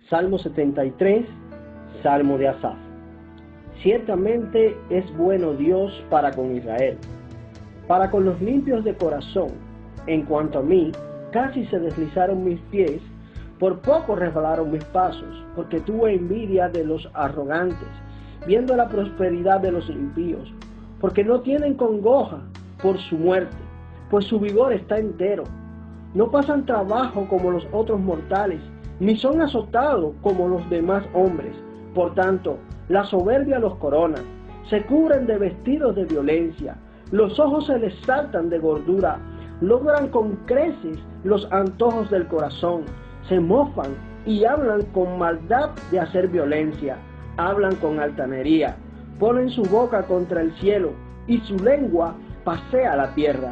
Salmo 73, Salmo de Asaf. Ciertamente es bueno Dios para con Israel, para con los limpios de corazón. En cuanto a mí, casi se deslizaron mis pies, por poco resbalaron mis pasos, porque tuve envidia de los arrogantes, viendo la prosperidad de los impíos, porque no tienen congoja por su muerte, pues su vigor está entero. No pasan trabajo como los otros mortales, ni son azotados como los demás hombres. Por tanto, la soberbia los corona, se cubren de vestidos de violencia, los ojos se les saltan de gordura, logran con creces los antojos del corazón, se mofan y hablan con maldad de hacer violencia, hablan con altanería, ponen su boca contra el cielo y su lengua pasea la tierra.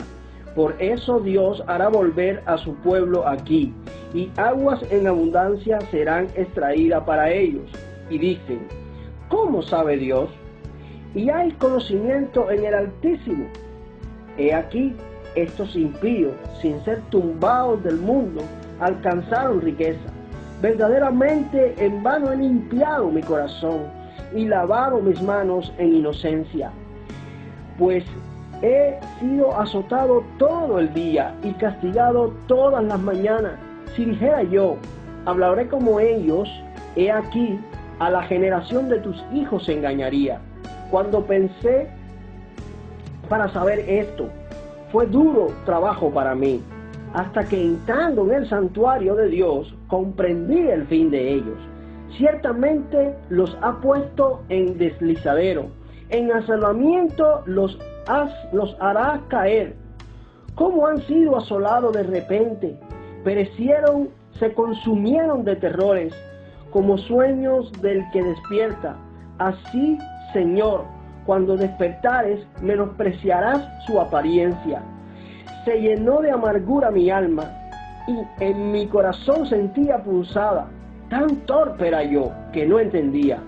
Por eso Dios hará volver a su pueblo aquí, y aguas en abundancia serán extraídas para ellos. Y dicen, ¿cómo sabe Dios? Y hay conocimiento en el Altísimo. He aquí, estos impíos, sin ser tumbados del mundo, alcanzaron riqueza. Verdaderamente en vano he limpiado mi corazón y lavado mis manos en inocencia. Pues he sido azotado todo el día y castigado todas las mañanas. Si dijera yo, hablaré como ellos, he aquí, a la generación de tus hijos se engañaría. Cuando pensé para saber esto, fue duro trabajo para mí, hasta que entrando en el santuario de Dios, comprendí el fin de ellos. Ciertamente los ha puesto en deslizadero, en asolamiento los hará caer. ¿Cómo han sido asolados de repente? Perecieron, se consumieron de terrores, como sueños del que despierta. Así, Señor, cuando despertares, menospreciarás su apariencia. Se llenó de amargura mi alma, y en mi corazón sentía punzada. Tan torpe era yo, que no entendía.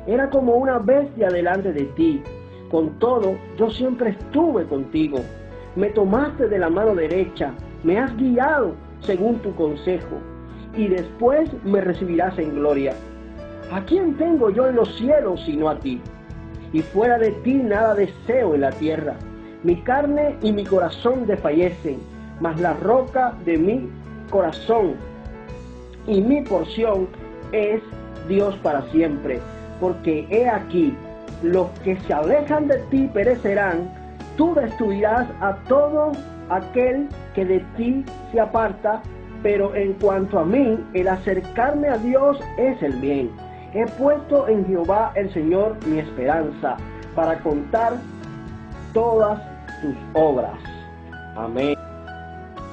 Era como una bestia delante de ti. Con todo, yo siempre estuve contigo. Me tomaste de la mano derecha, me has guiado según tu consejo, y después me recibirás en gloria. ¿A quién tengo yo en los cielos sino a ti? Y fuera de ti nada deseo en la tierra. Mi carne y mi corazón desfallecen, mas la roca de mi corazón y mi porción es Dios para siempre. Porque he aquí, los que se alejan de ti perecerán, tú destruirás a todo aquel que de ti se aparta, pero en cuanto a mí, el acercarme a Dios es el bien. He puesto en Jehová el Señor mi esperanza, para contar todas tus obras. Amén.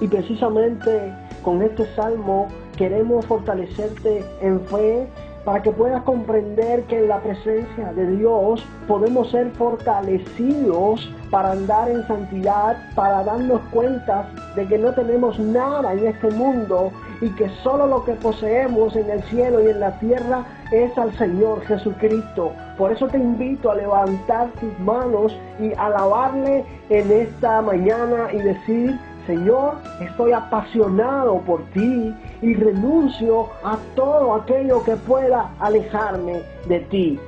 Y precisamente con este salmo queremos fortalecerte en fe, para que puedas comprender que en la presencia de Dios podemos ser fortalecidos para andar en santidad, para darnos cuenta de que no tenemos nada en este mundo y que solo lo que poseemos en el cielo y en la tierra es al Señor Jesucristo. Por eso te invito a levantar tus manos y alabarle en esta mañana y decir: Señor, estoy apasionado por ti y renuncio a todo aquello que pueda alejarme de ti.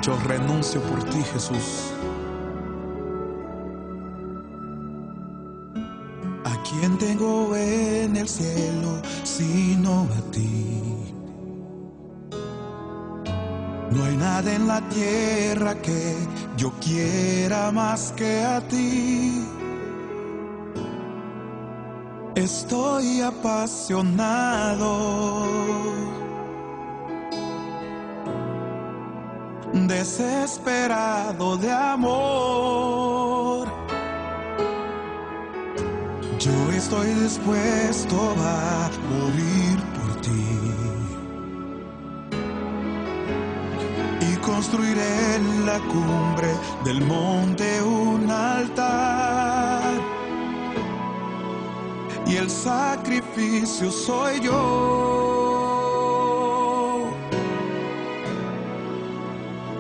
Yo renuncio por ti, Jesús. ¿A quién tengo en el cielo sino a ti? No hay nada en la tierra que yo quiera más que a ti. Estoy apasionado, desesperado de amor. Yo estoy dispuesto a morir por ti. Construiré en la cumbre del monte un altar, y el sacrificio soy yo,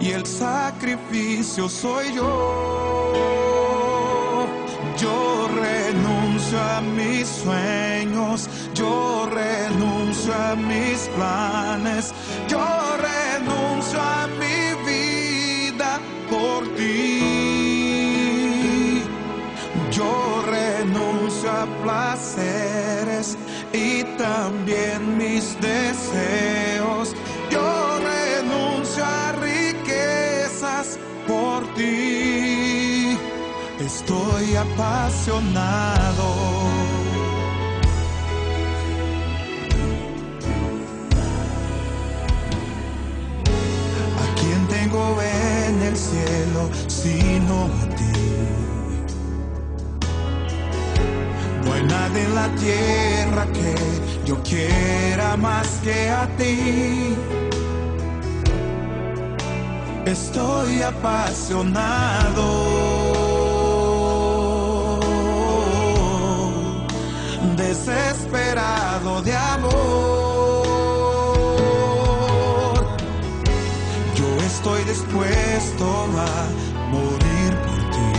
y el sacrificio soy yo. Yo renuncio a mis sueños, yo renuncio a mis planes, yo renuncio a mi vida por ti. Yo renuncio a placeres y también mis deseos. Yo renuncio a riquezas por ti. Estoy apasionado. ¿A quién tengo en el cielo sino a ti? No hay nada en la tierra que yo quiera más que a ti. Estoy apasionado, desesperado de amor. Yo estoy dispuesto a morir por ti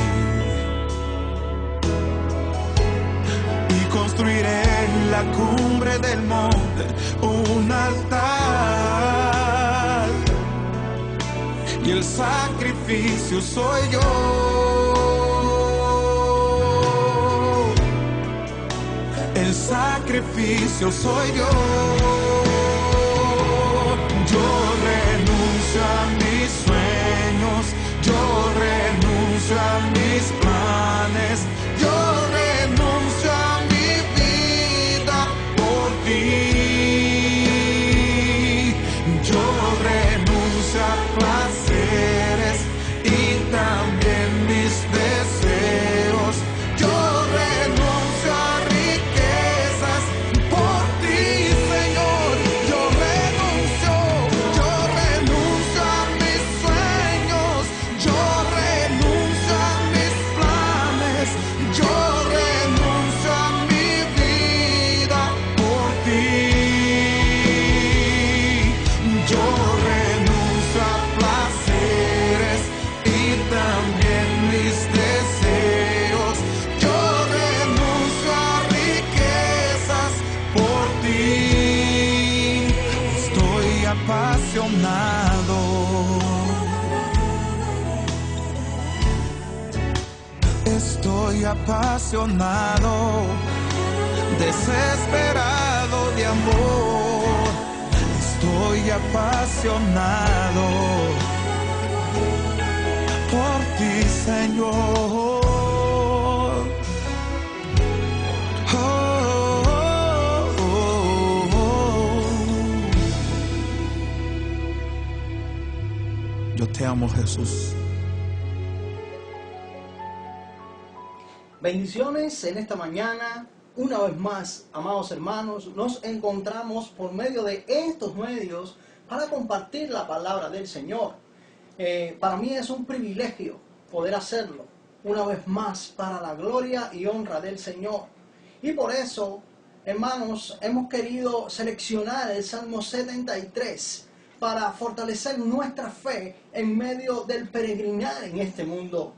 y construiré en la cumbre del monte un altar. Y el sacrificio soy yo. El sacrificio soy yo. Yo renuncio a mis sueños, yo renuncio a mis planes, yo renuncio a mi vida por ti. Yo renuncio a placeres y también mis deseos. Yo renuncio a riquezas por ti, Señor. Yo renuncio a mis sueños. Yo renuncio a mis planes. Yo renuncio a mi vida por ti. Yo renuncio a placeres y también mis deseos. Yo renuncio a riquezas por ti. Estoy apasionado. Estoy apasionado, desesperado de amor. Estoy apasionado por ti, Señor. Oh, oh, oh, oh. Yo te amo, Jesús. Bendiciones en esta mañana. Una vez más, amados hermanos, nos encontramos por medio de estos medios para compartir la palabra del Señor. Para mí es un privilegio poder hacerlo una vez más para la gloria y honra del Señor. Y por eso, hermanos, hemos querido seleccionar el Salmo 73 para fortalecer nuestra fe en medio del peregrinar en este mundo.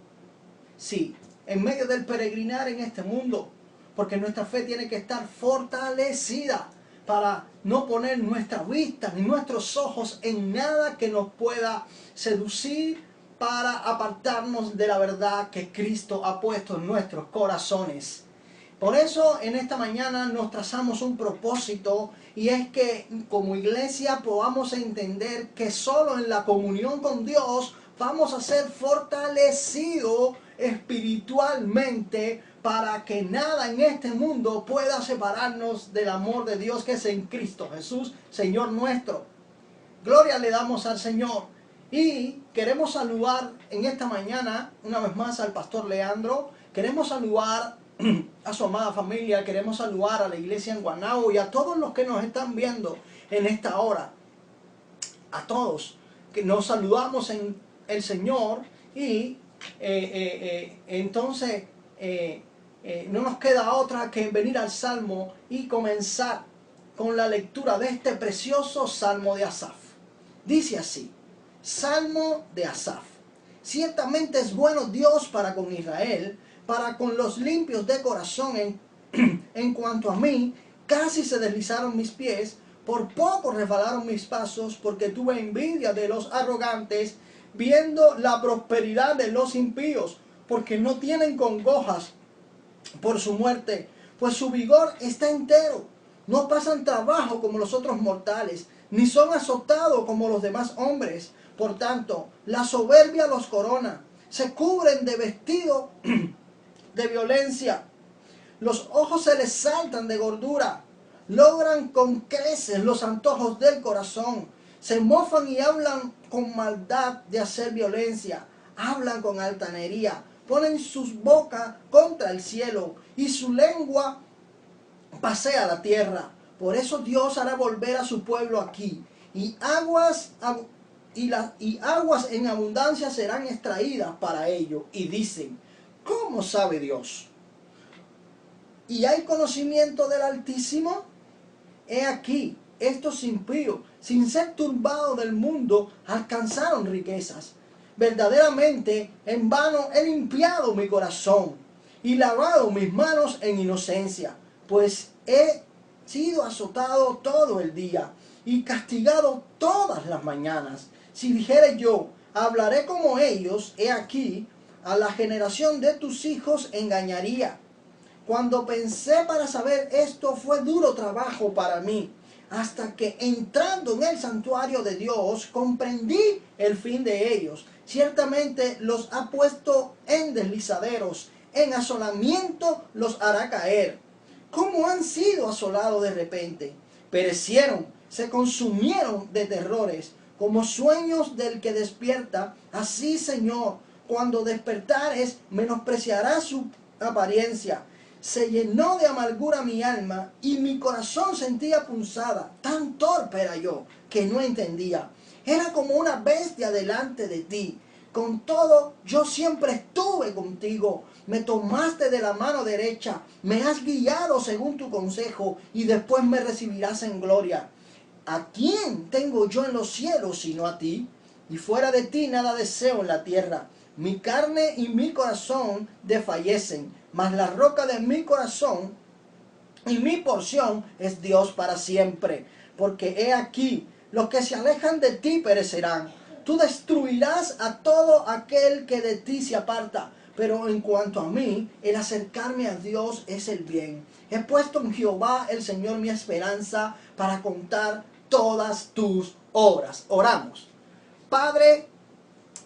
Sí, en medio del peregrinar en este mundo, porque nuestra fe tiene que estar fortalecida para no poner nuestra vista ni nuestros ojos en nada que nos pueda seducir para apartarnos de la verdad que Cristo ha puesto en nuestros corazones. Por eso en esta mañana nos trazamos un propósito, y es que como iglesia podamos entender que solo en la comunión con Dios vamos a ser fortalecidos espiritualmente para que nada en este mundo pueda separarnos del amor de Dios que es en Cristo Jesús, Señor nuestro. Gloria le damos al Señor. Y queremos saludar en esta mañana una vez más al pastor Leandro. Queremos saludar a su amada familia, queremos saludar a la iglesia en Guanabo y a todos los que nos están viendo en esta hora. A todos que nos saludamos en el Señor. Y entonces no nos queda otra que venir al Salmo y comenzar con la lectura de este precioso Salmo de Asaf. Dice así: Salmo de Asaf. Ciertamente es bueno Dios para con Israel, para con los limpios de corazón. En cuanto a mí, casi se deslizaron mis pies, por poco resbalaron mis pasos, porque tuve envidia de los arrogantes, viendo la prosperidad de los impíos, porque no tienen congojas por su muerte, pues su vigor está entero. No pasan trabajo como los otros mortales, ni son azotados como los demás hombres. Por tanto, la soberbia los corona, se cubren de vestido de violencia. Los ojos se les saltan de gordura, logran con creces los antojos del corazón, se mofan y hablan con maldad de hacer violencia, hablan con altanería, ponen sus bocas contra el cielo y su lengua pasea la tierra. Por eso Dios hará volver a su pueblo aquí, y aguas en abundancia serán extraídas para ello. Y dicen, ¿cómo sabe Dios? ¿Y hay conocimiento del Altísimo? He aquí, estos impíos, sin ser turbados del mundo, alcanzaron riquezas. Verdaderamente, en vano he limpiado mi corazón y lavado mis manos en inocencia, pues he sido azotado todo el día y castigado todas las mañanas. Si dijere yo, hablaré como ellos, he aquí, a la generación de tus hijos engañaría. Cuando pensé para saber esto, fue duro trabajo para mí, hasta que entrando en el santuario de Dios, comprendí el fin de ellos. Ciertamente los ha puesto en deslizaderos, en asolamiento los hará caer. ¿Cómo han sido asolados de repente? Perecieron, se consumieron de terrores, como sueños del que despierta. Así, Señor, cuando despertares, menospreciarás su apariencia. Se llenó de amargura mi alma y mi corazón sentía punzada. Tan torpe era yo que no entendía. Era como una bestia delante de ti. Con todo, yo siempre estuve contigo. Me tomaste de la mano derecha, me has guiado según tu consejo, y después me recibirás en gloria. ¿A quién tengo yo en los cielos sino a ti? Y fuera de ti nada deseo en la tierra. Mi carne y mi corazón desfallecen, mas la roca de mi corazón y mi porción es Dios para siempre. Porque he aquí, los que se alejan de ti perecerán. Tú destruirás a todo aquel que de ti se aparta. Pero en cuanto a mí, el acercarme a Dios es el bien. He puesto en Jehová el Señor mi esperanza para contar todas tus obras. Oramos. Padre,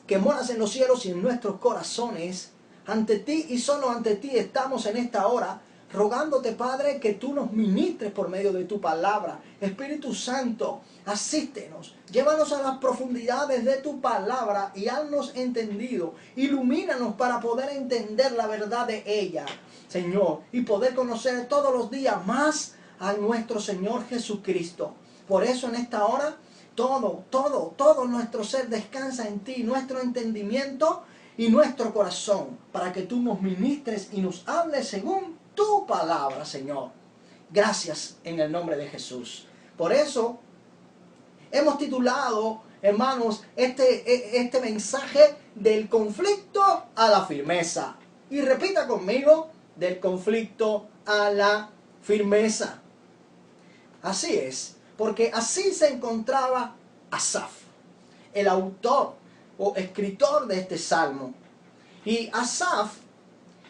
que moras en los cielos y en nuestros corazones, ante ti y solo ante ti estamos en esta hora, rogándote, Padre, que tú nos ministres por medio de tu palabra. Espíritu Santo, asístenos, llévanos a las profundidades de tu palabra y haznos entendido. Ilumínanos para poder entender la verdad de ella, Señor, y poder conocer todos los días más a nuestro Señor Jesucristo. Por eso en esta hora, todo nuestro ser descansa en ti, nuestro entendimiento y nuestro corazón, para que tú nos ministres y nos hables según tu palabra, Señor. Gracias en el nombre de Jesús. Por eso hemos titulado, hermanos, este mensaje del conflicto a la firmeza. Y repita conmigo, del conflicto a la firmeza. Así es, porque así se encontraba Asaf, el autor o escritor de este salmo. Y Asaf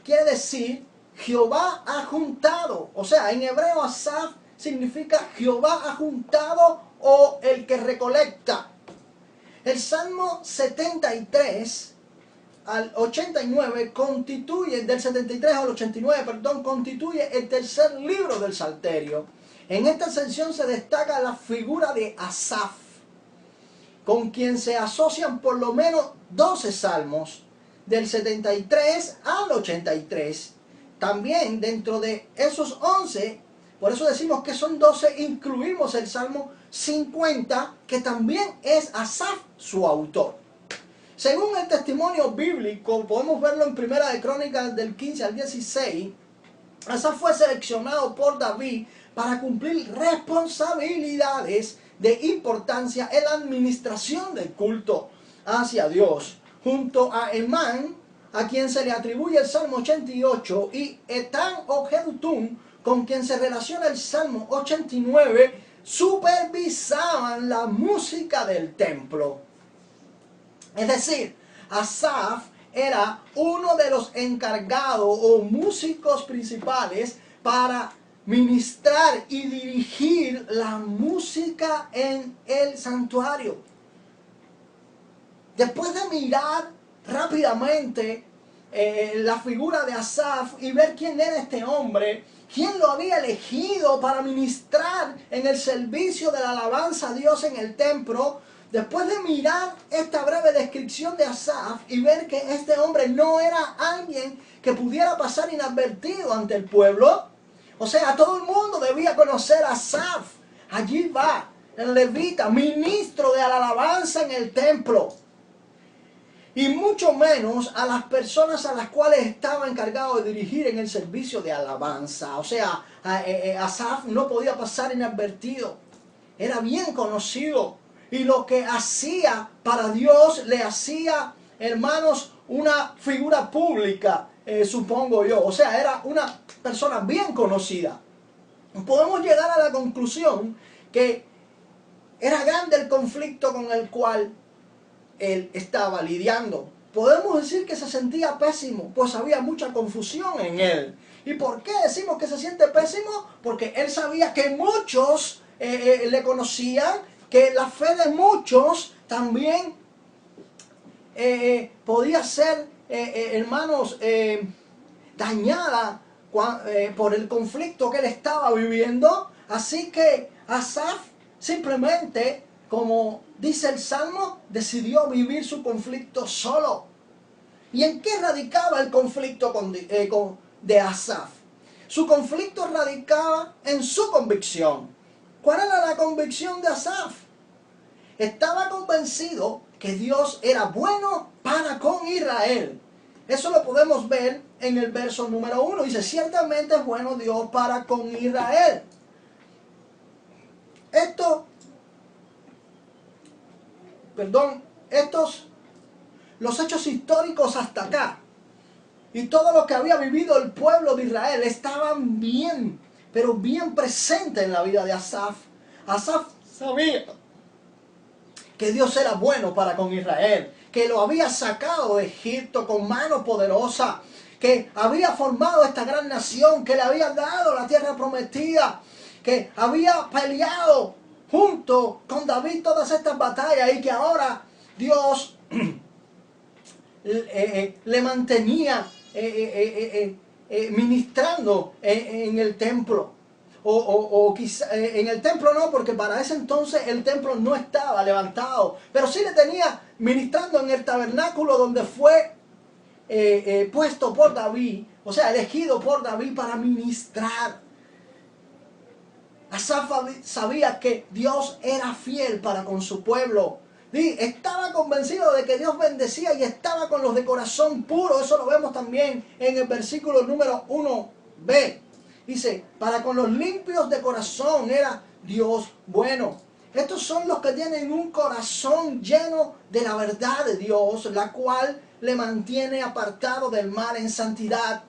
quiere decir Jehová ha juntado. O sea, en hebreo Asaf significa Jehová ha juntado o el que recolecta. El Salmo 73 al 89 constituye, del 73 al 89, perdón, constituye el tercer libro del Salterio. En esta sección se destaca la figura de Asaf, con quien se asocian por lo menos 12 salmos, del 73 al 83. También dentro de esos 11, por eso decimos que son 12, incluimos el Salmo 50, que también es Asaf su autor. Según el testimonio bíblico, podemos verlo en Primera de Crónicas del 15 al 16, Asaf fue seleccionado por David para cumplir responsabilidades de importancia en la administración del culto hacia Dios, junto a Emán, a quien se le atribuye el Salmo 88, y Etán o Jedutún, con quien se relaciona el Salmo 89, supervisaban la música del templo. Es decir, Asaf era uno de los encargados o músicos principales para ministrar y dirigir la música en el santuario. Después de mirar rápidamente la figura de Asaf y ver quién era este hombre, quién lo había elegido para ministrar en el servicio de la alabanza a Dios en el templo, después de mirar esta breve descripción de Asaf y ver que este hombre no era alguien que pudiera pasar inadvertido ante el pueblo, o sea, todo el mundo debía conocer a Asaf. Allí va el levita, ministro de la alabanza en el templo. Y mucho menos a las personas a las cuales estaba encargado de dirigir en el servicio de alabanza. O sea, Asaf no podía pasar inadvertido. Era bien conocido. Y lo que hacía para Dios le hacía, hermanos, una figura pública, supongo yo. O sea, era una persona bien conocida. Podemos llegar a la conclusión que era grande el conflicto con el cual él estaba lidiando. Podemos decir que se sentía pésimo, pues había mucha confusión en él. ¿Y por qué decimos que se siente pésimo? Porque él sabía que muchos le conocían, que la fe de muchos también podía ser, hermanos, dañada por el conflicto que él estaba viviendo. Así que Asaf simplemente, como dice el Salmo, decidió vivir su conflicto solo. ¿Y en qué radicaba el conflicto de Asaf? Su conflicto radicaba en su convicción. ¿Cuál era la convicción de Asaf? Estaba convencido que Dios era bueno para con Israel. Eso lo podemos ver en el verso número 1. Dice, ciertamente es bueno Dios para con Israel. Los hechos históricos hasta acá y todo lo que había vivido el pueblo de Israel estaban bien, pero bien presentes en la vida de Asaf. Asaf sabía que Dios era bueno para con Israel, que lo había sacado de Egipto con mano poderosa, que había formado esta gran nación, que le había dado la tierra prometida, que había peleado junto con David todas estas batallas y que ahora Dios le mantenía ministrando en el templo. O quizá en el templo no, porque para ese entonces el templo no estaba levantado, pero sí le tenía ministrando en el tabernáculo donde fue puesto por David, o sea, elegido por David para ministrar. Asaf sabía que Dios era fiel para con su pueblo. Estaba convencido de que Dios bendecía y estaba con los de corazón puro. Eso lo vemos también en el versículo número 1b. Dice, para con los limpios de corazón era Dios bueno. Estos son los que tienen un corazón lleno de la verdad de Dios, la cual le mantiene apartado del mal en santidad.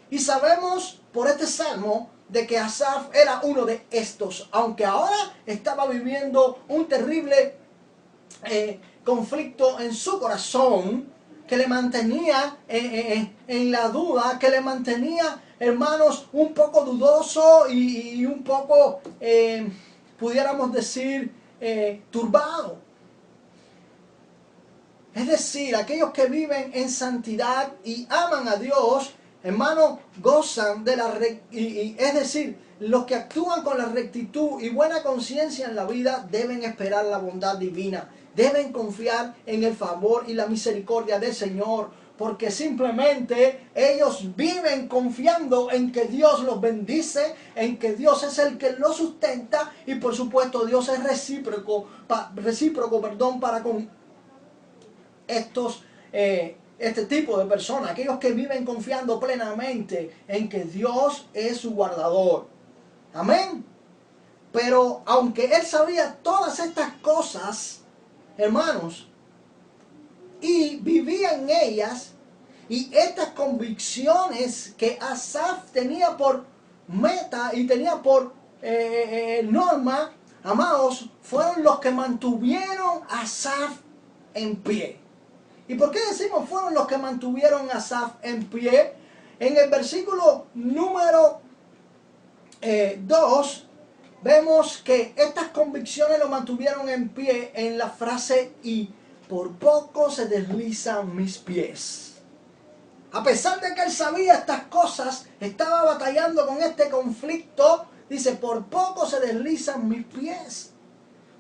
Y sabemos por este salmo de que Asaf era uno de estos, aunque ahora estaba viviendo un terrible conflicto en su corazón, que le mantenía en la duda, que le mantenía, hermanos, un poco dudoso y un poco, pudiéramos decir, turbado. Es decir, aquellos que viven en santidad y aman a Dios, hermanos, gozan de la es decir, los que actúan con la rectitud y buena conciencia en la vida deben esperar la bondad divina. Deben confiar en el favor y la misericordia del Señor, porque simplemente ellos viven confiando en que Dios los bendice, en que Dios es el que los sustenta y por supuesto Dios es recíproco para con este tipo de personas, aquellos que viven confiando plenamente en que Dios es su guardador. Amén. Pero aunque él sabía todas estas cosas, hermanos, y vivía en ellas, Y estas convicciones que Asaf tenía por meta y tenía por norma, amados, fueron los que mantuvieron a Asaf en pie. ¿Y por qué decimos fueron los que mantuvieron a Asaf en pie? En el versículo número 2 vemos que estas convicciones lo mantuvieron en pie en la frase "y por poco se deslizan mis pies". A pesar de que él sabía estas cosas, estaba batallando con este conflicto, dice, por poco se deslizan mis pies,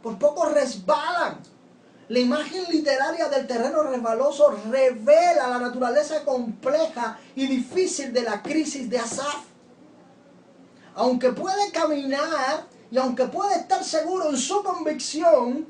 por poco resbalan. La imagen literaria del terreno resbaloso revela la naturaleza compleja y difícil de la crisis de Asaf. Aunque puede caminar y aunque puede estar seguro en su convicción,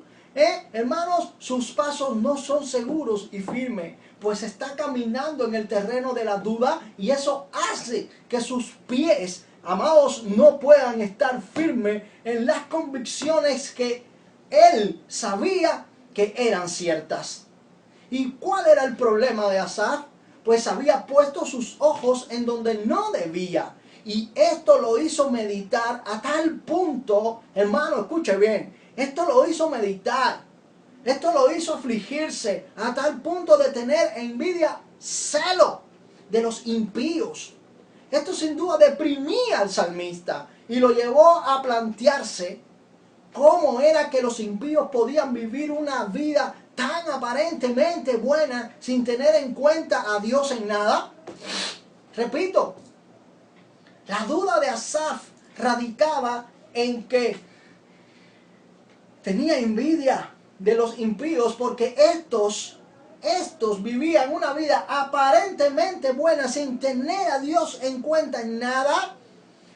hermanos, sus pasos no son seguros y firmes, pues está caminando en el terreno de la duda y eso hace que sus pies, amados, no puedan estar firmes en las convicciones que él sabía que eran ciertas. ¿Y cuál era el problema de Asaf? Pues había puesto sus ojos en donde no debía. Y esto lo hizo meditar a tal punto, hermano, escuche bien, esto lo hizo meditar, esto lo hizo afligirse a tal punto de tener envidia, celo de los impíos. Esto sin duda deprimía al salmista y lo llevó a plantearse cómo era que los impíos podían vivir una vida tan aparentemente buena sin tener en cuenta a Dios en nada. Repito, la duda de Asaf radicaba en que tenía envidia de los impíos porque estos vivían una vida aparentemente buena sin tener a Dios en cuenta en nada,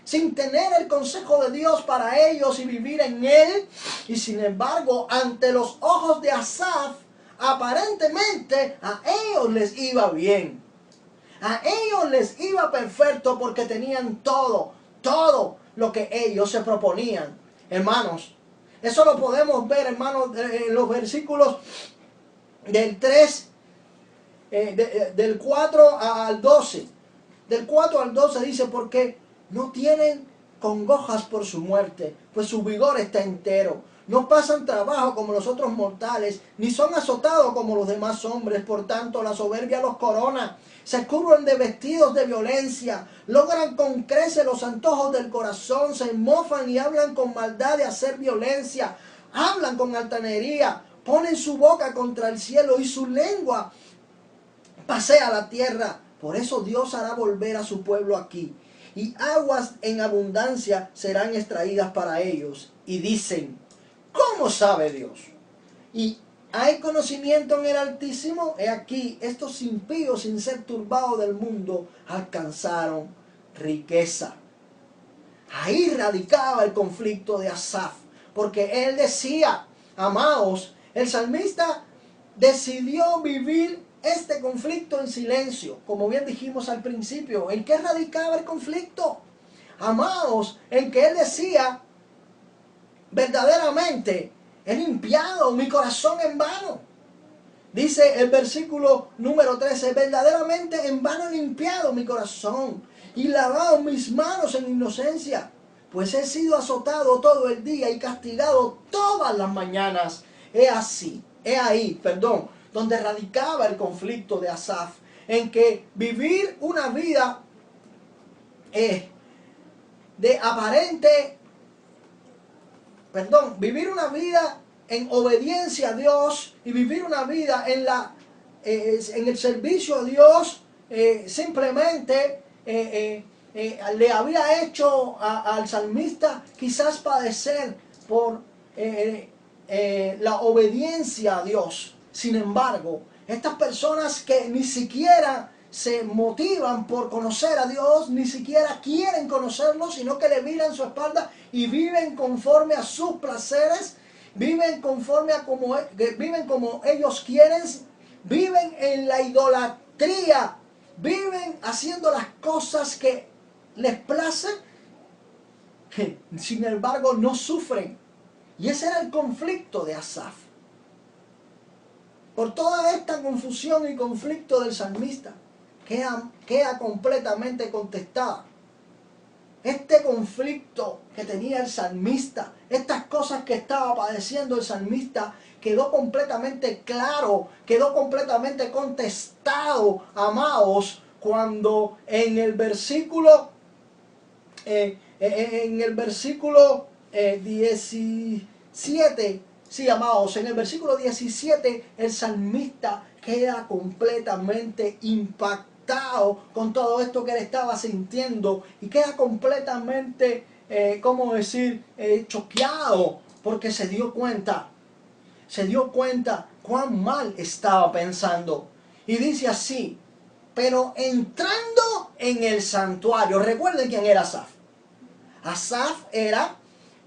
sin tener el consejo de Dios para ellos y vivir en él. Y sin embargo, ante los ojos de Asaf, aparentemente a ellos les iba bien. A ellos les iba perfecto porque tenían todo lo que ellos se proponían. Hermanos, eso lo podemos ver, hermanos, en los versículos del 3, del 4 al 12. Del 4 al 12 dice, porque no tienen congojas por su muerte, pues su vigor está entero. No pasan trabajo como los otros mortales, ni son azotados como los demás hombres. Por tanto, la soberbia los corona. Se cubren de vestidos de violencia, logran con creces los antojos del corazón, se mofan y hablan con maldad de hacer violencia, hablan con altanería, ponen su boca contra el cielo y su lengua pasea la tierra. Por eso Dios hará volver a su pueblo aquí, y aguas en abundancia serán extraídas para ellos. Y dicen, ¿cómo sabe Dios? Y ¿hay conocimiento en el Altísimo? He aquí, estos impíos, sin ser turbados del mundo, alcanzaron riqueza. Ahí radicaba el conflicto de Asaf, porque él decía, amados, el salmista decidió vivir este conflicto en silencio, como bien dijimos al principio. ¿En qué radicaba el conflicto? Amados, en que él decía, verdaderamente he limpiado mi corazón en vano. Dice el versículo número 13, verdaderamente en vano he limpiado mi corazón y lavado mis manos en inocencia, pues he sido azotado todo el día y castigado todas las mañanas. He ahí, donde radicaba el conflicto de Asaf, en que vivir una vida vivir una vida en obediencia a Dios y vivir una vida en el servicio a Dios, simplemente le había hecho al salmista quizás padecer por la obediencia a Dios. Sin embargo, estas personas que ni siquiera se motivan por conocer a Dios, ni siquiera quieren conocerlo, sino que le miran su espalda y viven conforme a sus placeres, viven viven como ellos quieren, viven en la idolatría, viven haciendo las cosas que les placen, sin embargo no sufren. Y ese era el conflicto de Asaf. Por toda esta confusión y conflicto del salmista, queda completamente contestada. Este conflicto que tenía el salmista, estas cosas que estaba padeciendo el salmista, quedó completamente claro, quedó completamente contestado, amados, cuando en el versículo 17, sí, amados, en el versículo 17 el salmista queda completamente impactado con todo esto que él estaba sintiendo y queda completamente, choqueado, porque se dio cuenta cuán mal estaba pensando. Y dice así: pero entrando en el santuario. Recuerden quién era Asaf. Asaf era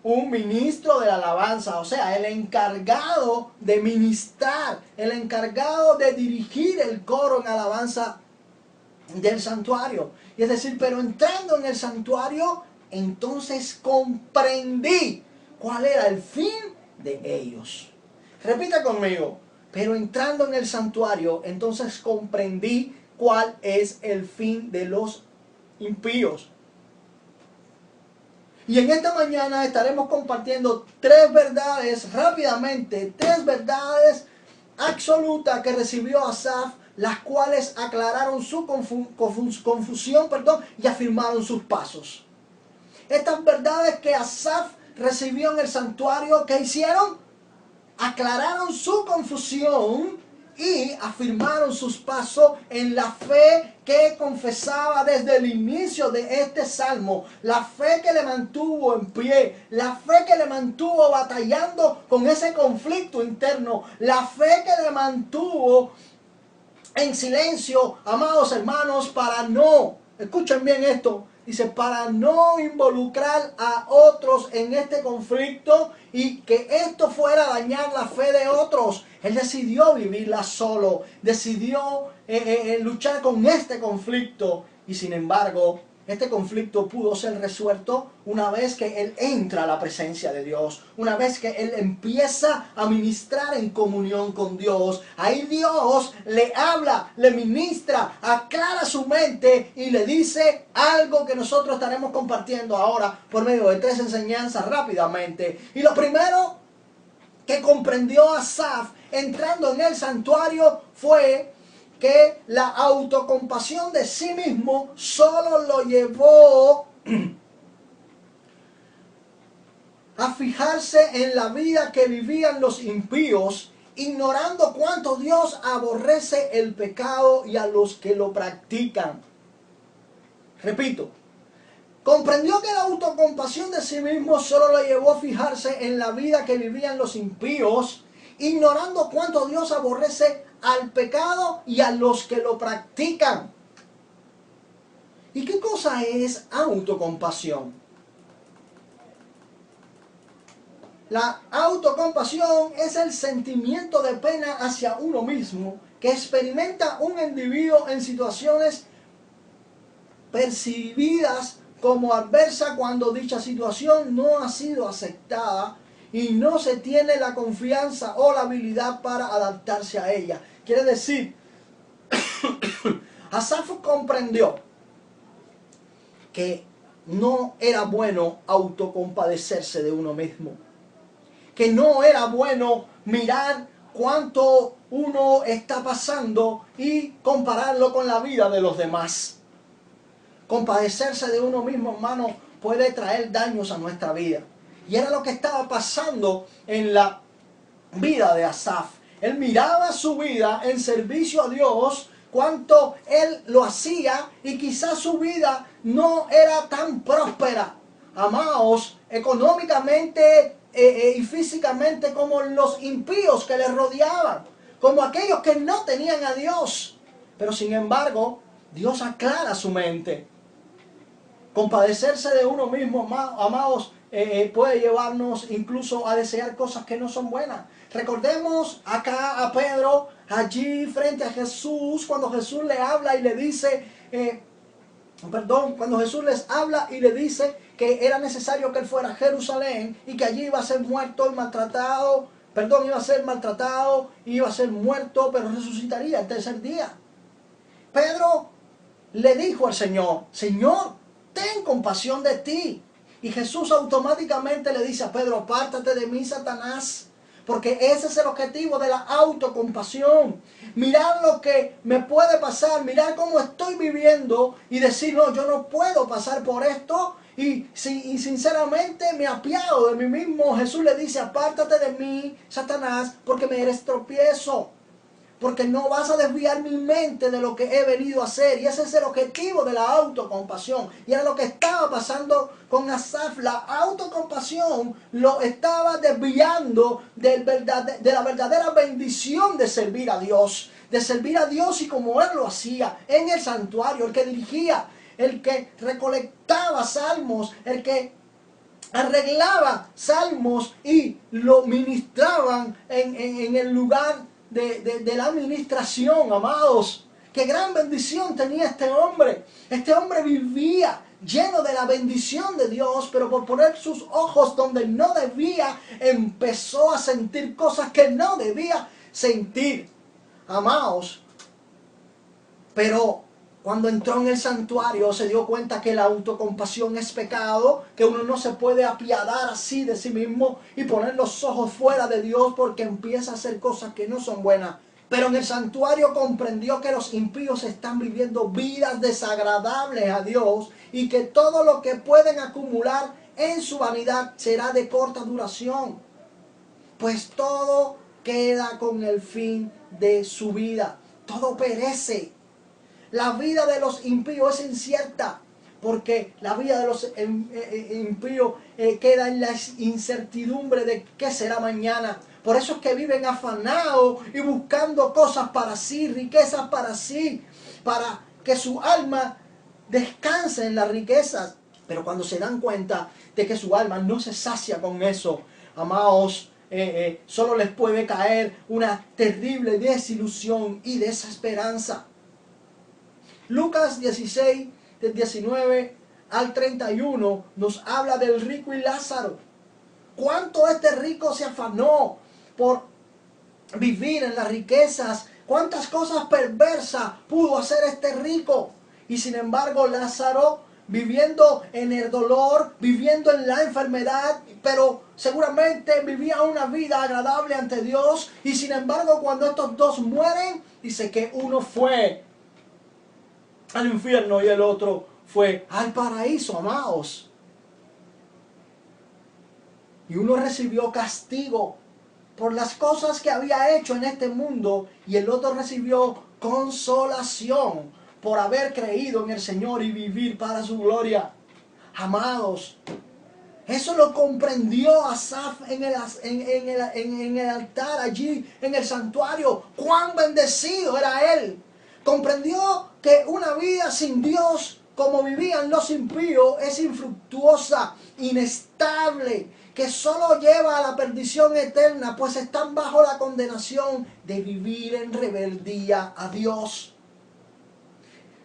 un ministro de la alabanza, o sea, el encargado de ministrar, el encargado de dirigir el coro en alabanza del santuario. Y es decir, pero entrando en el santuario, entonces comprendí cuál era el fin de ellos. Repita conmigo: pero entrando en el santuario, entonces comprendí cuál es el fin de los impíos. Y en esta mañana estaremos compartiendo tres verdades rápidamente, tres verdades absolutas que recibió Asaf, las cuales aclararon su confusión, y afirmaron sus pasos. Estas verdades que Asaf recibió en el santuario, ¿qué hicieron? Aclararon su confusión y afirmaron sus pasos en la fe que confesaba desde el inicio de este salmo, la fe que le mantuvo en pie, la fe que le mantuvo batallando con ese conflicto interno, la fe que le mantuvo en silencio, amados hermanos, para no, escuchen bien esto, dice, para no involucrar a otros en este conflicto y que esto fuera a dañar la fe de otros. Él decidió vivirla solo, decidió luchar con este conflicto, y sin embargo, este conflicto pudo ser resuelto una vez que él entra a la presencia de Dios, una vez que él empieza a ministrar en comunión con Dios. Ahí Dios le habla, le ministra, aclara su mente y le dice algo que nosotros estaremos compartiendo ahora por medio de tres enseñanzas rápidamente. Y lo primero que comprendió Asaf entrando en el santuario fue que la autocompasión de sí mismo solo lo llevó a fijarse en la vida que vivían los impíos, ignorando cuánto Dios aborrece el pecado y a los que lo practican. Repito, comprendió que la autocompasión de sí mismo solo lo llevó a fijarse en la vida que vivían los impíos, ignorando cuánto Dios aborrece al pecado y a los que lo practican. ¿Y qué cosa es autocompasión? La autocompasión es el sentimiento de pena hacia uno mismo que experimenta un individuo en situaciones percibidas como adversa cuando dicha situación no ha sido aceptada y no se tiene la confianza o la habilidad para adaptarse a ella. Quiere decir, Asaf comprendió que no era bueno autocompadecerse de uno mismo, que no era bueno mirar cuánto uno está pasando y compararlo con la vida de los demás. Compadecerse de uno mismo, hermano, puede traer daños a nuestra vida. Y era lo que estaba pasando en la vida de Asaf. Él miraba su vida en servicio a Dios, cuánto él lo hacía, y quizás su vida no era tan próspera, amados, económicamente y físicamente, como los impíos que le rodeaban, como aquellos que no tenían a Dios. Pero sin embargo, Dios aclara su mente. Compadecerse de uno mismo, amados, puede llevarnos incluso a desear cosas que no son buenas. Recordemos acá a Pedro, allí frente a Jesús, cuando Jesús le habla y le dice, cuando Jesús les habla y le dice que era necesario que él fuera a Jerusalén y que allí iba a ser muerto y maltratado, iba a ser maltratado, iba a ser muerto, pero resucitaría el tercer día. Pedro le dijo al Señor, Señor, ten compasión de ti. Y Jesús automáticamente le dice a Pedro, apártate de mí, Satanás. Porque ese es el objetivo de la autocompasión. Mirar lo que me puede pasar, mirar cómo estoy viviendo y decir, no, yo no puedo pasar por esto. Y sinceramente me apiado de mí mismo. Jesús le dice, apártate de mí, Satanás, porque me eres tropiezo. Porque no vas a desviar mi mente de lo que he venido a hacer. Y ese es el objetivo de la autocompasión. Y era lo que estaba pasando con Asaf. La autocompasión lo estaba desviando de la verdadera bendición de servir a Dios. De servir a Dios y como Él lo hacía en el santuario. El que dirigía, el que recolectaba salmos, el que arreglaba salmos y lo ministraban en el lugar de la administración, amados. Qué gran bendición tenía este hombre. Este hombre vivía lleno de la bendición de Dios, pero por poner sus ojos donde no debía, empezó a sentir cosas que no debía sentir, amados. Pero cuando entró en el santuario se dio cuenta que la autocompasión es pecado, que uno no se puede apiadar así de sí mismo y poner los ojos fuera de Dios porque empieza a hacer cosas que no son buenas. Pero en el santuario comprendió que los impíos están viviendo vidas desagradables a Dios y que todo lo que pueden acumular en su vanidad será de corta duración, pues todo queda con el fin de su vida, todo perece. La vida de los impíos es incierta, porque la vida de los impíos queda en la incertidumbre de qué será mañana. Por eso es que viven afanados y buscando cosas para sí, riquezas para sí, para que su alma descanse en las riquezas. Pero cuando se dan cuenta de que su alma no se sacia con eso, amados, solo les puede caer una terrible desilusión y desesperanza. Lucas 16, del 19 al 31, nos habla del rico y Lázaro. Cuánto este rico se afanó por vivir en las riquezas. Cuántas cosas perversas pudo hacer este rico. Y sin embargo Lázaro, viviendo en el dolor, viviendo en la enfermedad, pero seguramente vivía una vida agradable ante Dios. Y sin embargo cuando estos dos mueren, dice que uno fue al infierno y el otro fue al paraíso, amados. Y uno recibió castigo por las cosas que había hecho en este mundo y el otro recibió consolación por haber creído en el Señor y vivir para su gloria. Amados, eso lo comprendió Asaf en el altar allí, en el santuario. Cuán bendecido era él. Comprendió que una vida sin Dios, como vivían los impíos, es infructuosa, inestable, que solo lleva a la perdición eterna, pues están bajo la condenación de vivir en rebeldía a Dios.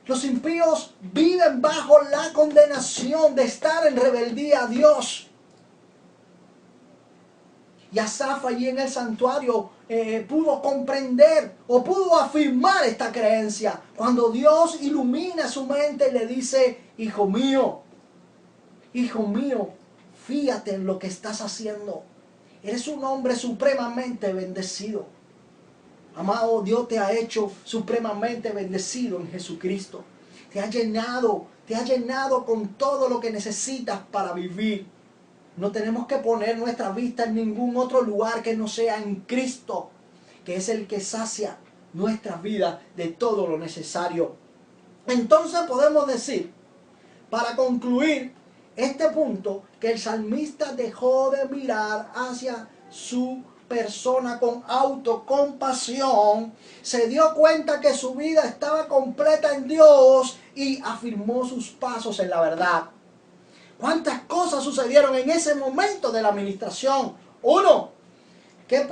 Los impíos viven bajo la condenación de estar en rebeldía a Dios. Y Asaf allí en el santuario pudo comprender o pudo afirmar esta creencia. Cuando Dios ilumina su mente y le dice, hijo mío, fíjate en lo que estás haciendo. Eres un hombre supremamente bendecido. Amado, Dios te ha hecho supremamente bendecido en Jesucristo. Te ha llenado con todo lo que necesitas para vivir. No tenemos que poner nuestra vista en ningún otro lugar que no sea en Cristo, que es el que sacia nuestra vida de todo lo necesario. Entonces podemos decir, para concluir este punto, que el salmista dejó de mirar hacia su persona con autocompasión, se dio cuenta que su vida estaba completa en Dios y afirmó sus pasos en la verdad. ¿Cuántas cosas sucedieron en ese momento de la administración? Uno, ¿qué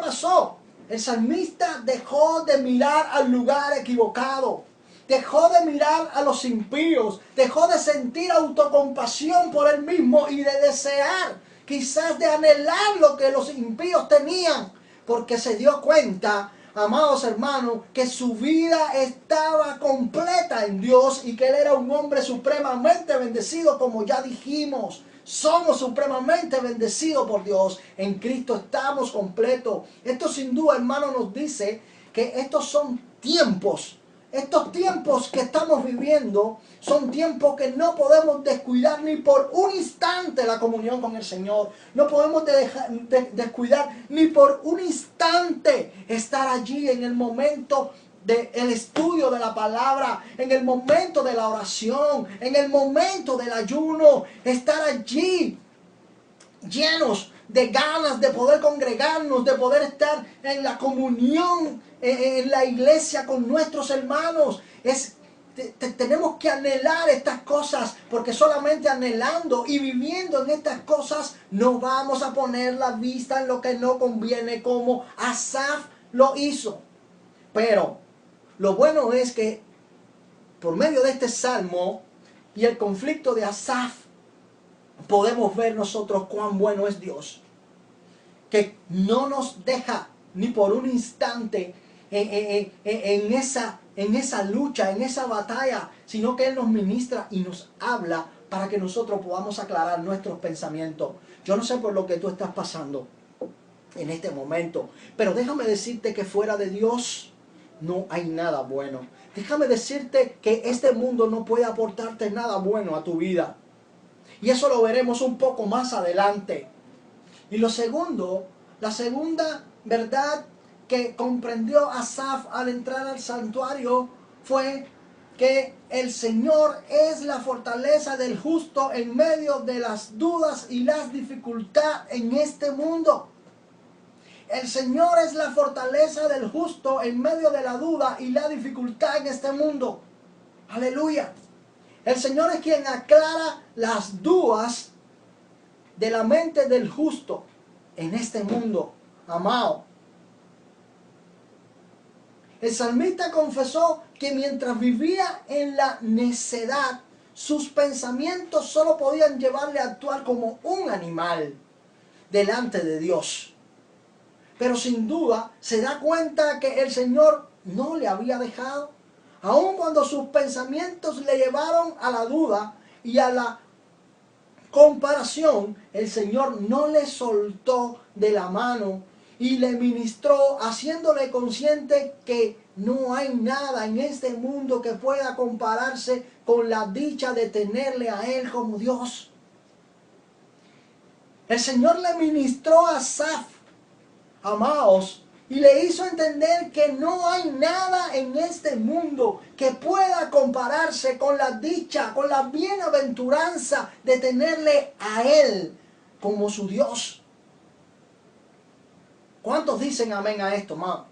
pasó? El salmista dejó de mirar al lugar equivocado. Dejó de mirar a los impíos. Dejó de sentir autocompasión por él mismo y de desear, quizás de anhelar lo que los impíos tenían. Porque se dio cuenta amados hermanos, que su vida estaba completa en Dios y que él era un hombre supremamente bendecido, como ya dijimos. Somos supremamente bendecidos por Dios. En Cristo estamos completos. Esto sin duda, hermano, nos dice que estos son tiempos. Estos tiempos que estamos viviendo son tiempos que no podemos descuidar ni por un instante la comunión con el Señor. No podemos descuidar ni por un instante estar allí en el momento del estudio de la palabra, en el momento de la oración, en el momento del ayuno. Estar allí llenos de ganas de poder congregarnos, de poder estar en la comunión, en la iglesia con nuestros hermanos. Tenemos que anhelar estas cosas, porque solamente anhelando y viviendo en estas cosas no vamos a poner la vista en lo que no conviene, como Asaf lo hizo. Pero lo bueno es que por medio de este salmo y el conflicto de Asaf, podemos ver nosotros cuán bueno es Dios, que no nos deja ni por un instante en esa lucha, en esa batalla, sino que Él nos ministra y nos habla para que nosotros podamos aclarar nuestros pensamientos. Yo no sé por lo que tú estás pasando en este momento, pero déjame decirte que fuera de Dios no hay nada bueno. Déjame decirte que este mundo no puede aportarte nada bueno a tu vida. Y eso lo veremos un poco más adelante. Y lo segundo, la segunda verdad que comprendió Asaf al entrar al santuario fue que el Señor es la fortaleza del justo en medio de las dudas y las dificultades en este mundo. El Señor es la fortaleza del justo en medio de la duda y la dificultad en este mundo. Aleluya. El Señor es quien aclara las dudas de la mente del justo en este mundo, amado. El salmista confesó que mientras vivía en la necedad, sus pensamientos solo podían llevarle a actuar como un animal delante de Dios. Pero sin duda se da cuenta que el Señor no le había dejado. Aun cuando sus pensamientos le llevaron a la duda y a la comparación, el Señor no le soltó de la mano y le ministró, haciéndole consciente que no hay nada en este mundo que pueda compararse con la dicha de tenerle a Él como Dios. El Señor le ministró a Asaf, amados, y le hizo entender que no hay nada en este mundo que pueda compararse con la dicha, con la bienaventuranza de tenerle a Él como su Dios. ¿Cuántos dicen amén a esto, amados?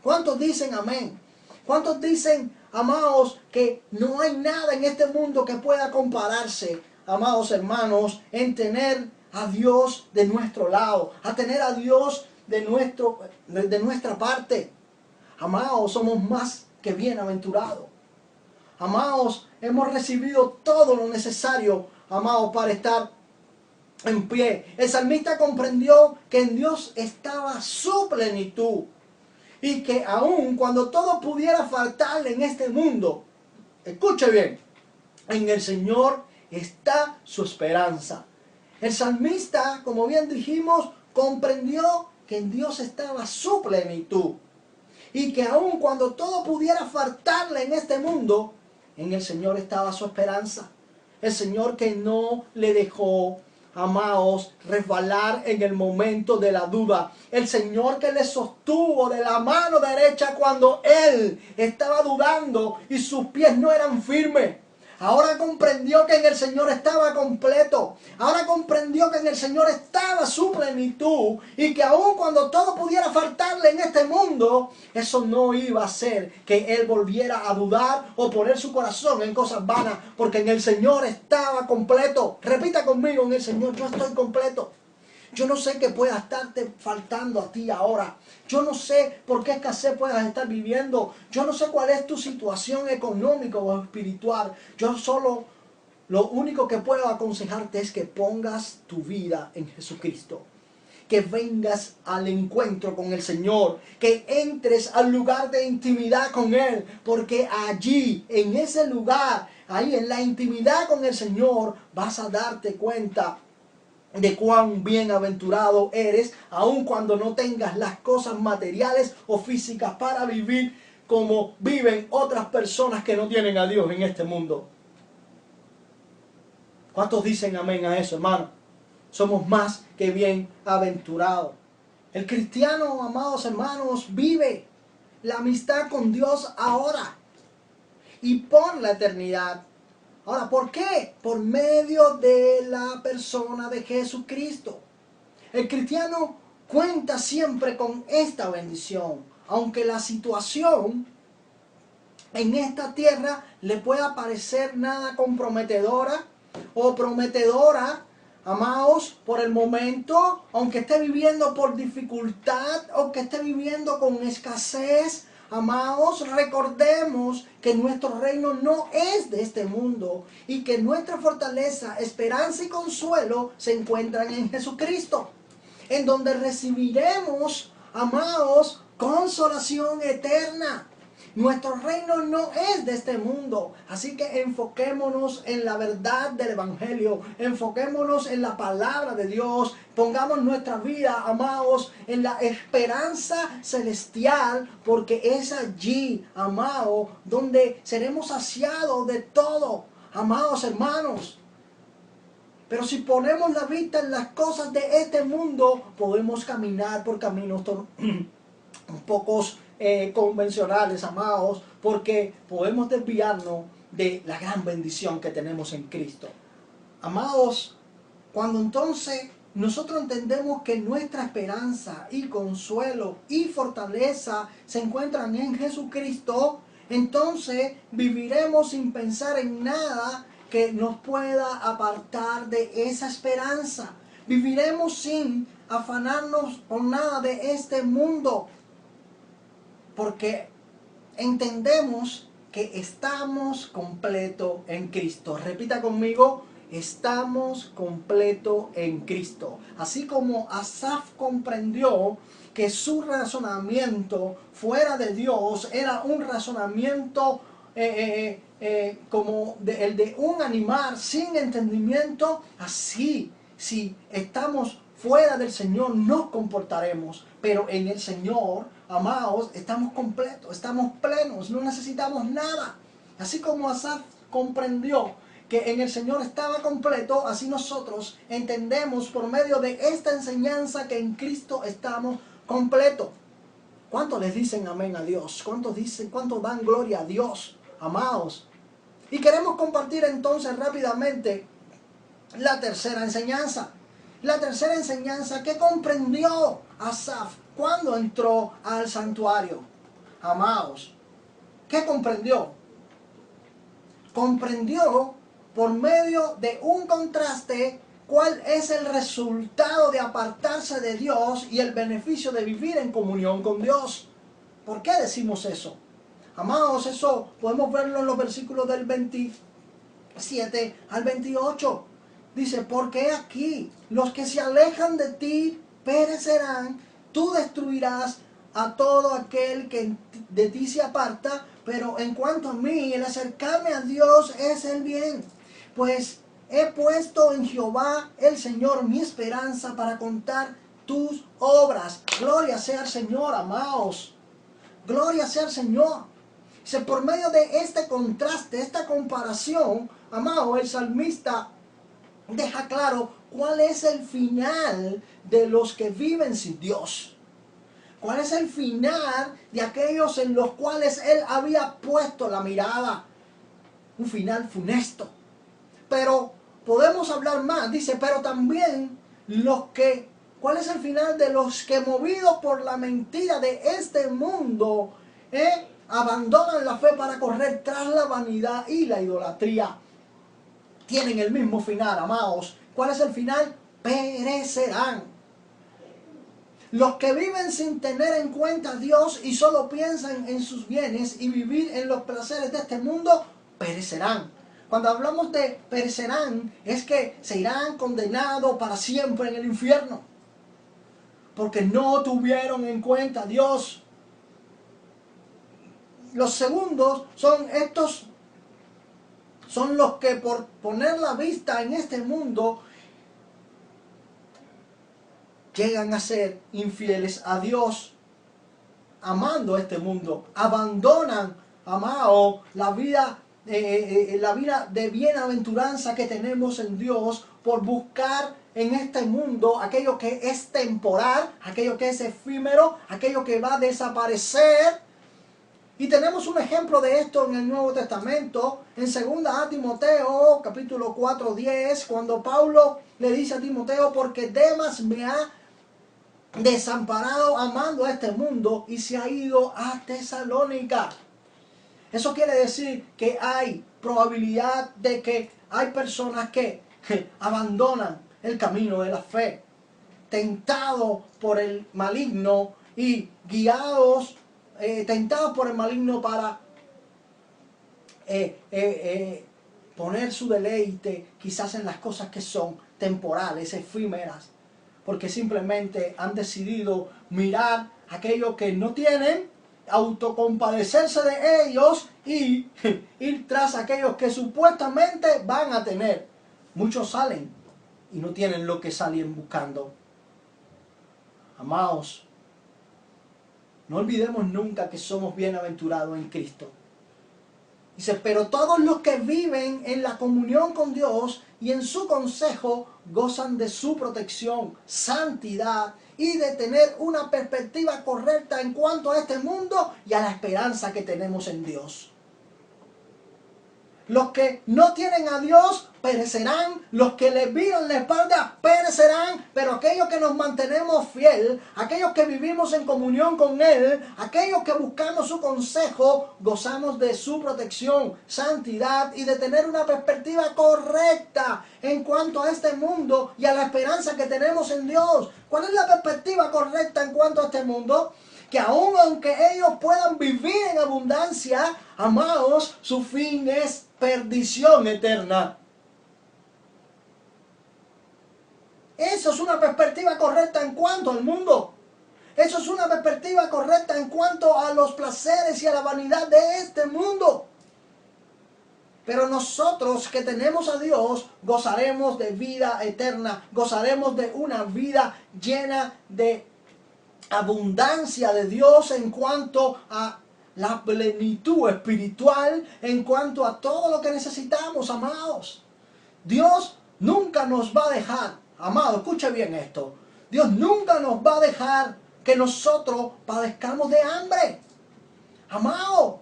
¿Cuántos dicen amén? ¿Cuántos dicen, amados, que no hay nada en este mundo que pueda compararse, amados hermanos, en tener a Dios de nuestro lado, a tener a Dios de nuestra parte? Amados, somos más que bienaventurados. Amados, hemos recibido todo lo necesario, amados, para estar en pie. El salmista comprendió que en Dios estaba su plenitud y que aun cuando todo pudiera faltarle en este mundo, escuche bien, en el Señor está su esperanza. El salmista, como bien dijimos, comprendió que en Dios estaba su plenitud y que aun cuando todo pudiera faltarle en este mundo, en el Señor estaba su esperanza. El Señor que no le dejó, amados, resbalar en el momento de la duda. El Señor que le sostuvo de la mano derecha cuando él estaba dudando y sus pies no eran firmes. Ahora comprendió que en el Señor estaba completo. Ahora comprendió que en el Señor estaba su plenitud. Y que aun cuando todo pudiera faltarle en este mundo, eso no iba a hacer que él volviera a dudar o poner su corazón en cosas vanas. Porque en el Señor estaba completo. Repita conmigo: en el Señor yo estoy completo. Yo no sé qué pueda estarte faltando a ti ahora. Yo no sé por qué escasez puedas estar viviendo. Yo no sé cuál es tu situación económica o espiritual. Yo solo, lo único que puedo aconsejarte es que pongas tu vida en Jesucristo. que vengas al encuentro con el Señor, que entres al lugar de intimidad con Él, porque allí, en ese lugar, ahí en la intimidad con el Señor, vas a darte cuenta de cuán bienaventurado eres, aun cuando no tengas las cosas materiales o físicas para vivir como viven otras personas que no tienen a Dios en este mundo. ¿Cuántos dicen amén a eso, hermano? Somos más que bienaventurados. El cristiano, amados hermanos, vive la amistad con Dios ahora y por la eternidad. Ahora, ¿por qué? Por medio de la persona de Jesucristo. El cristiano cuenta siempre con esta bendición, aunque la situación en esta tierra le pueda parecer nada comprometedora o prometedora, amados, por el momento, aunque esté viviendo por dificultad o que esté viviendo con escasez. Amados, recordemos que nuestro reino no es de este mundo y que nuestra fortaleza, esperanza y consuelo se encuentran en Jesucristo, en donde recibiremos, amados, consolación eterna. Nuestro reino no es de este mundo, así que enfoquémonos en la verdad del Evangelio, enfoquémonos en la palabra de Dios, pongamos nuestra vida, amados, en la esperanza celestial, porque es allí, amados, donde seremos saciados de todo, amados hermanos. Pero si ponemos la vista en las cosas de este mundo, podemos caminar por caminos un poco convencionales, amados, porque podemos desviarnos de la gran bendición que tenemos en Cristo. Amados, cuando entonces nosotros entendemos que nuestra esperanza y consuelo y fortaleza se encuentran en Jesucristo, entonces viviremos sin pensar en nada que nos pueda apartar de esa esperanza. Viviremos sin afanarnos por nada de este mundo, porque entendemos que estamos completos en Cristo. Repita conmigo, estamos completos en Cristo. Así como Asaf comprendió que su razonamiento fuera de Dios era un razonamiento como el de un animal sin entendimiento, así si estamos fuera del Señor nos comportaremos, pero en el Señor, amados, estamos completos, estamos plenos, no necesitamos nada. Así como Asaf comprendió que en el Señor estaba completo, así nosotros entendemos por medio de esta enseñanza que en Cristo estamos completos. ¿Cuántos les dicen amén a Dios? ¿Cuántos dan gloria a Dios, amados? Y queremos compartir entonces rápidamente la tercera enseñanza. La tercera enseñanza que comprendió Asaf cuando entró al santuario. Amados, ¿qué comprendió? Comprendió por medio de un contraste cuál es el resultado de apartarse de Dios y el beneficio de vivir en comunión con Dios. ¿Por qué decimos eso? Amados, eso podemos verlo en los versículos del 27 al 28. Dice, porque aquí los que se alejan de ti perecerán, tú destruirás a todo aquel que de ti se aparta, pero en cuanto a mí, el acercarme a Dios es el bien, pues he puesto en Jehová el Señor mi esperanza para contar tus obras. Gloria sea al Señor, amados. Gloria sea al Señor. Dice, por medio de este contraste, esta comparación, amados, el salmista deja claro cuál es el final de los que viven sin Dios. ¿Cuál es el final de aquellos en los cuales Él había puesto la mirada? Un final funesto. Pero podemos hablar más. Dice, pero también ¿cuál es el final de los que movidos por la mentira de este mundo, abandonan la fe para correr tras la vanidad y la idolatría? Tienen el mismo final, amados. ¿Cuál es el final? Perecerán. Los que viven sin tener en cuenta a Dios y solo piensan en sus bienes y vivir en los placeres de este mundo, perecerán. Cuando hablamos de perecerán, es que se irán condenados para siempre en el infierno. porque no tuvieron en cuenta a Dios. Los segundos son estos, son los que por poner la vista en este mundo llegan a ser infieles a Dios, amando este mundo, abandonan, amado, la vida de bienaventuranza que tenemos en Dios por buscar en este mundo aquello que es temporal, aquello que es efímero, aquello que va a desaparecer. Y tenemos un ejemplo de esto en el Nuevo Testamento, en 2 Timoteo, capítulo 4:10, cuando Pablo le dice a Timoteo, porque Demas me ha desamparado amando a este mundo y se ha ido a Tesalónica. Eso quiere decir que hay probabilidad de que hay personas que abandonan el camino de la fe, tentados por el maligno y guiados, tentados por el maligno para poner su deleite quizás en las cosas que son temporales, efímeras, porque simplemente han decidido mirar aquello que no tienen, autocompadecerse de ellos y ir tras aquellos que supuestamente van a tener. Muchos salen y no tienen lo que salen buscando. Amados, no olvidemos nunca que somos bienaventurados en Cristo. Dice, pero todos los que viven en la comunión con Dios y en su consejo gozan de su protección, santidad y de tener una perspectiva correcta en cuanto a este mundo y a la esperanza que tenemos en Dios. Los que no tienen a Dios perecerán, los que le viran la espalda perecerán, pero aquellos que nos mantenemos fiel, aquellos que vivimos en comunión con Él, aquellos que buscamos su consejo, gozamos de su protección, santidad y de tener una perspectiva correcta en cuanto a este mundo y a la esperanza que tenemos en Dios. ¿Cuál es la perspectiva correcta en cuanto a este mundo? Que aun aunque ellos puedan vivir en abundancia, amados, su fin es perdición eterna. Eso es una perspectiva correcta en cuanto al mundo. Eso es una perspectiva correcta en cuanto a los placeres y a la vanidad de este mundo. Pero nosotros que tenemos a Dios, gozaremos de vida eterna, gozaremos de una vida llena de abundancia de Dios en cuanto a la plenitud espiritual, en cuanto a todo lo que necesitamos, amados. Dios nunca nos va a dejar, amado, escuche bien esto. Dios nunca nos va a dejar que nosotros padezcamos de hambre. Amado,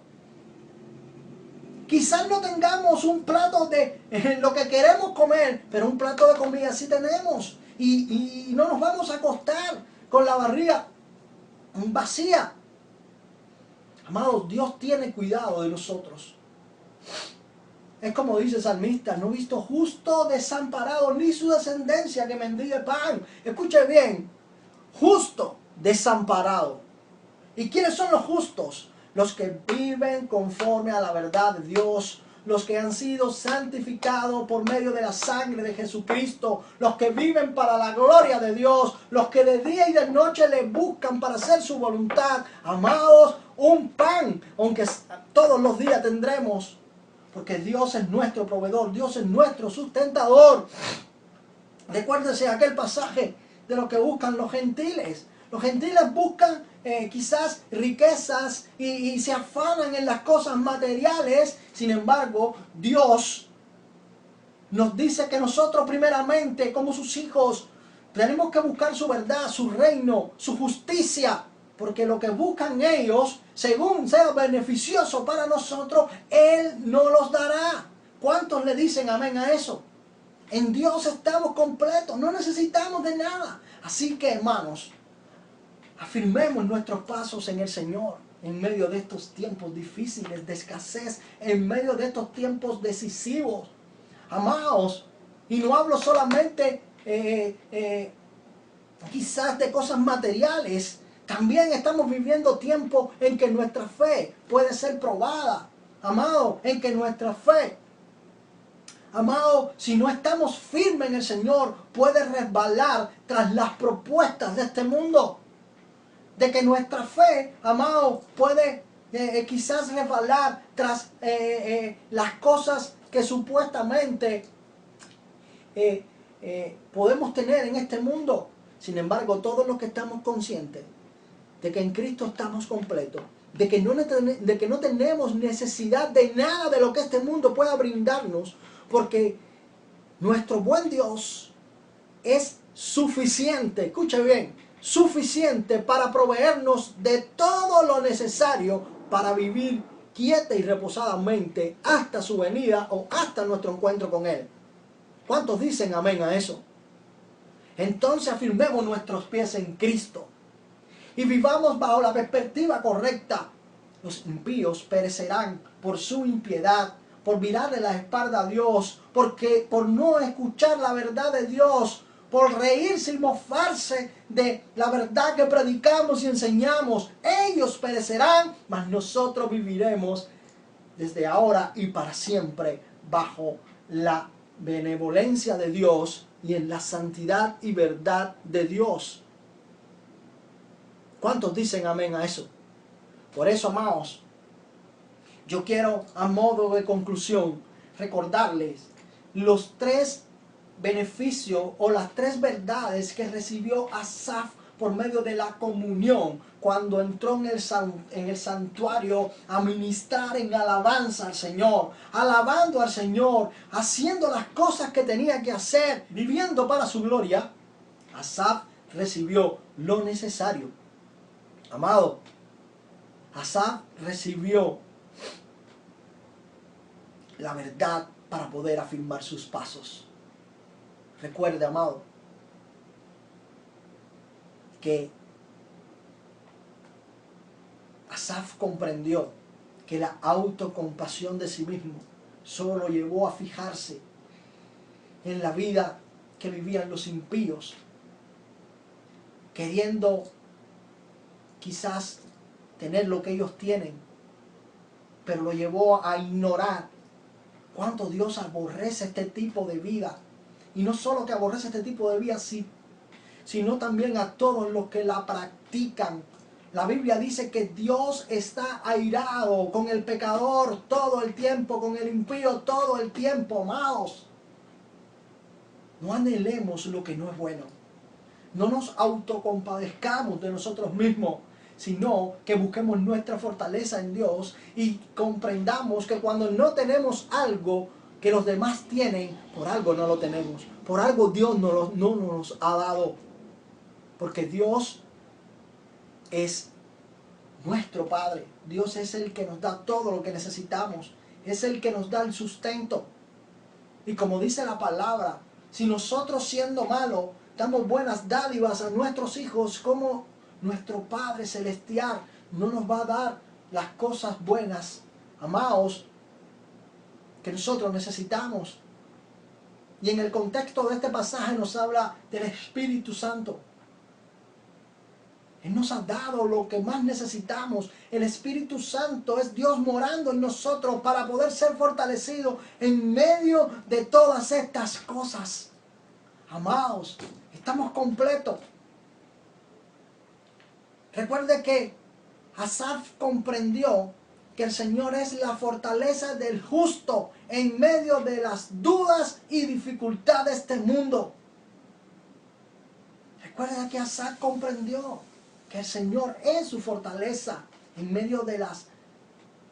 quizás no tengamos un plato de lo que queremos comer, pero un plato de comida sí tenemos. Y no nos vamos a acostar con la barriga vacía. Amados, Dios tiene cuidado de nosotros. Es como dice el salmista, no he visto justo desamparado, ni su descendencia que mendigue pan. Escuche bien, justo desamparado. ¿Y quiénes son los justos? Los que viven conforme a la verdad de Dios, los que han sido santificados por medio de la sangre de Jesucristo, los que viven para la gloria de Dios, los que de día y de noche le buscan para hacer su voluntad. Amados, un pan, aunque todos los días tendremos, porque Dios es nuestro proveedor, Dios es nuestro sustentador. Recuérdense aquel pasaje de lo que buscan los gentiles. Los gentiles buscan quizás riquezas y se afanan en las cosas materiales. Sin embargo, Dios nos dice que nosotros primeramente, como sus hijos, tenemos que buscar su verdad, su reino, su justicia. Porque lo que buscan ellos, según sea beneficioso para nosotros, Él no los dará. ¿Cuántos le dicen amén a eso? En Dios estamos completos, no necesitamos de nada. Así que, hermanos, afirmemos nuestros pasos en el Señor en medio de estos tiempos difíciles de escasez, en medio de estos tiempos decisivos. Amados, y no hablo solamente quizás de cosas materiales. También estamos viviendo tiempos en que nuestra fe puede ser probada. Amado, en que nuestra fe, amado, si no estamos firmes en el Señor, puede resbalar tras las propuestas de este mundo. De que nuestra fe, amado, puede quizás resbalar tras las cosas que supuestamente podemos tener en este mundo. Sin embargo, todos los que estamos conscientes de que en Cristo estamos completos, de que no tenemos necesidad de nada de lo que este mundo pueda brindarnos, porque nuestro buen Dios es suficiente, escucha bien, suficiente para proveernos de todo lo necesario para vivir quieta y reposadamente hasta su venida o hasta nuestro encuentro con Él. ¿Cuántos dicen amén a eso? Entonces afirmemos nuestros pies en Cristo y vivamos bajo la perspectiva correcta. Los impíos perecerán por su impiedad, por virarle la espalda a Dios, por no escuchar la verdad de Dios, por reírse y mofarse de la verdad que predicamos y enseñamos. Ellos perecerán, mas nosotros viviremos desde ahora y para siempre bajo la benevolencia de Dios y en la santidad y verdad de Dios. ¿Cuántos dicen amén a eso? Por eso, amados, yo quiero, a modo de conclusión, recordarles los 3 beneficios o las 3 verdades que recibió Asaf por medio de la comunión cuando entró en el santuario a ministrar en alabanza al Señor, alabando al Señor, haciendo las cosas que tenía que hacer, viviendo para su gloria. Asaf recibió lo necesario. Amado, Asaf recibió la verdad para poder afirmar sus pasos. Recuerde, amado, que Asaf comprendió que la autocompasión de sí mismo solo llevó a fijarse en la vida que vivían los impíos, queriendo quizás tener lo que ellos tienen, pero lo llevó a ignorar cuánto Dios aborrece este tipo de vida. Y no solo que aborrece este tipo de vida, sino también a todos los que la practican. La Biblia dice que Dios está airado con el pecador todo el tiempo, con el impío todo el tiempo, amados. No anhelemos lo que no es bueno. No nos autocompadezcamos de nosotros mismos, sino que busquemos nuestra fortaleza en Dios y comprendamos que cuando no tenemos algo que los demás tienen, por algo no lo tenemos. Por algo Dios no nos ha dado. Porque Dios es nuestro Padre. Dios es el que nos da todo lo que necesitamos. Es el que nos da el sustento. Y como dice la palabra, si nosotros siendo malos damos buenas dádivas a nuestros hijos, como nuestro Padre Celestial no nos va a dar las cosas buenas, amados, que nosotros necesitamos. Y en el contexto de este pasaje nos habla del Espíritu Santo. Él nos ha dado lo que más necesitamos. El Espíritu Santo es Dios morando en nosotros para poder ser fortalecidos en medio de todas estas cosas. Amados, estamos completos. Recuerde que Asaf comprendió que el Señor es la fortaleza del justo en medio de las dudas y dificultades de este mundo. Recuerda que Asaf comprendió que el Señor es su fortaleza en medio de las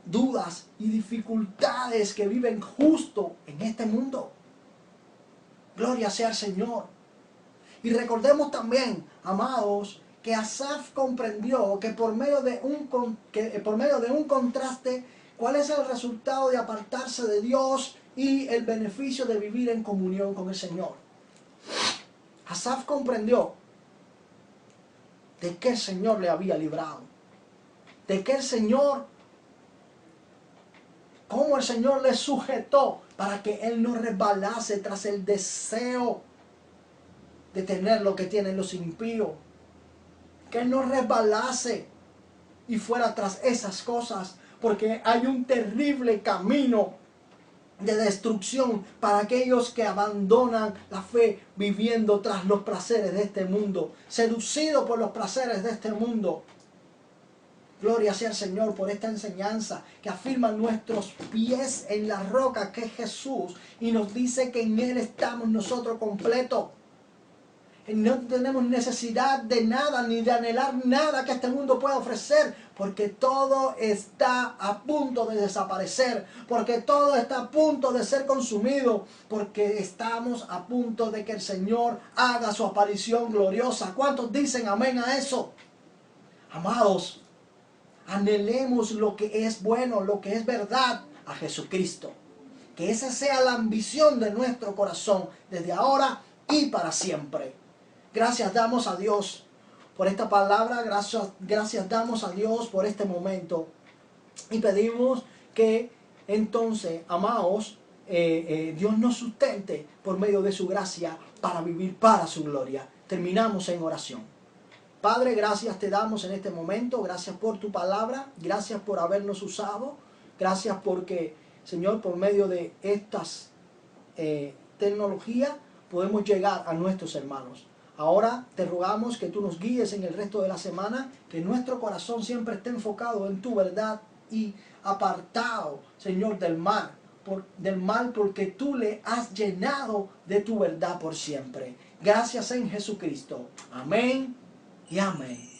dudas y dificultades que viven justo en este mundo. Gloria sea al Señor. Y recordemos también, amados, que Asaf comprendió que por medio de un contraste, cuál es el resultado de apartarse de Dios y el beneficio de vivir en comunión con el Señor. Asaf comprendió de que el Señor le había librado, de que el Señor, cómo el Señor le sujetó para que él no resbalase tras el deseo de tener lo que tienen los impíos, que él no resbalase y fuera tras esas cosas, porque hay un terrible camino de destrucción para aquellos que abandonan la fe viviendo tras los placeres de este mundo, seducidos por los placeres de este mundo. Gloria sea al Señor por esta enseñanza que afirma nuestros pies en la roca que es Jesús y nos dice que en Él estamos nosotros completos. No tenemos necesidad de nada ni de anhelar nada que este mundo pueda ofrecer, porque todo está a punto de desaparecer, porque todo está a punto de ser consumido, porque estamos a punto de que el Señor haga su aparición gloriosa. ¿Cuántos dicen amén a eso? Amados, anhelemos lo que es bueno, lo que es verdad, a Jesucristo. Que esa sea la ambición de nuestro corazón desde ahora y para siempre. Gracias damos a Dios por esta palabra, gracias damos a Dios por este momento. Y pedimos que entonces, amados, Dios nos sustente por medio de su gracia para vivir para su gloria. Terminamos en oración. Padre, gracias te damos en este momento, gracias por tu palabra, gracias por habernos usado, gracias porque, Señor, por medio de estas tecnologías podemos llegar a nuestros hermanos. Ahora te rogamos que tú nos guíes en el resto de la semana, que nuestro corazón siempre esté enfocado en tu verdad y apartado, Señor, del mal, porque tú le has llenado de tu verdad por siempre. Gracias en Jesucristo. Amén y amén.